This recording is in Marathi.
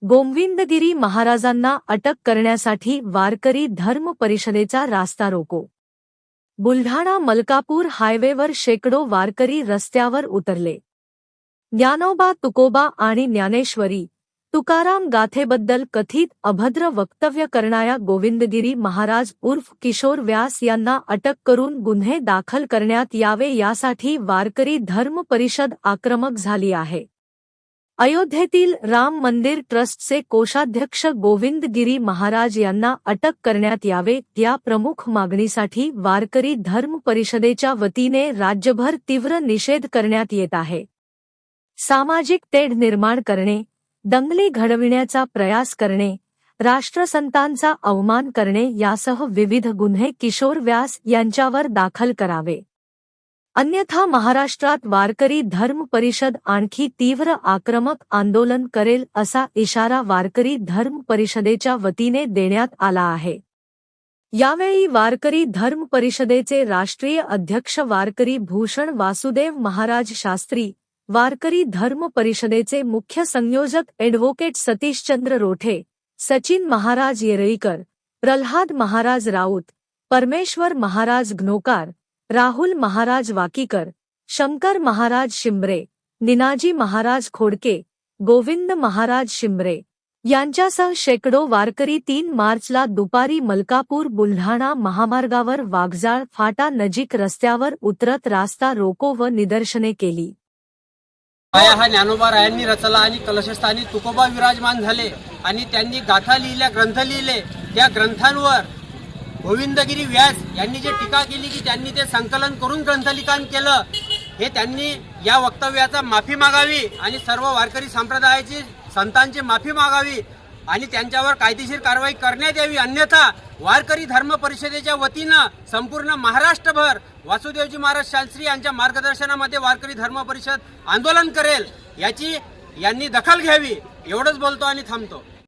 गोविंदगिरी महाराजांना अटक करण्यासाठी वारकरी धर्म परिषदेचा रास्ता रोको। बुलढाणा मलकापूर हायवेवर शेकडो वारकरी रस्त्यावर उतरले। ज्ञानोबा तुकोबा आणि ज्ञानेश्वरी तुकाराम गाथेबद्दल कथित अभद्र वक्तव्य करणाऱ्या गोविंदगिरी महाराज उर्फ किशोर व्यास यांना अटक करून गुन्हे दाखल करण्यात यावे यासाठी वारकरी धर्म परिषद आक्रमक झाली आहे। अयोध्येतील राम मंदिर ट्रस्टचे कोषाध्यक्ष गोविंदगिरी महाराज यांना अटक करण्यात यावे या प्रमुख मागणीसाठी वारकरी धर्म परिषदेच्या वतीने राज्यभर तीव्र निषेध करण्यात येत आहे। सामाजिक तेढ निर्माण करणे, दंगली घडविण्याचा प्रयास करणे, राष्ट्रसंतांचा अवमान करणे यासह विविध गुन्हे किशोर व्यास यांच्यावर दाखल करावे, अन्यथा महाराष्ट्रात वारकरी धर्म परिषद आणखी तीव्र आक्रमक आंदोलन करेल असा इशारा वारकरी धर्म परिषदेच्या वतीने देण्यात आला आहे। यावेळी वारकरी धर्म परिषदेचे राष्ट्रीय अध्यक्ष वारकरी भूषण वासुदेव महाराज शास्त्री, वारकरी धर्म परिषदेचे मुख्य संयोजक ॲडव्होकेट सतीशचंद्र रोठे, सचिन महाराज येरळीकर, प्रल्हाद महाराज राऊत, परमेश्वर महाराज घनोकार, राहुल महाराज वाकीकर, शंकर महाराज शिंबरे, निनाजी महाराज खोडके, गोविंद महाराज शिंबरे यांच्यासह शेकडो वारकरी 3 मार्चला दुपारी मलकापूर बुलढाणा महामार्गावर वाघजाळ फाटा नजीक रस्त्यावर उतरत रास्ता रोको व निदर्शने केली। पाया हा ज्ञानोबा रायांनी रचला आणि कलशस्थानी तुकोबा विराजमान झाले आणि त्यांनी गाथा लिहिल्या, ग्रंथ लिहिले। त्या ग्रंथांवर गोविंदगिरी व्यास यांनी जे टीका केली की त्यांनी ते संकलन करून ग्रंथलिखाण केलं, हे त्यांनी या वक्तव्याचा माफी मागावी आणि सर्व वारकरी संप्रदायाची संतांची माफी मागावी आणि त्यांच्यावर कायदेशीर कारवाई करण्यात यावी, अन्यथा वारकरी धर्म परिषदेच्या वतीनं संपूर्ण महाराष्ट्रभर वासुदेवजी महाराज शास्त्री यांच्या मार्गदर्शनामध्ये वारकरी धर्म परिषद आंदोलन करेल, याची यांनी दखल घ्यावी। एवढंच बोलतो आणि थांबतो।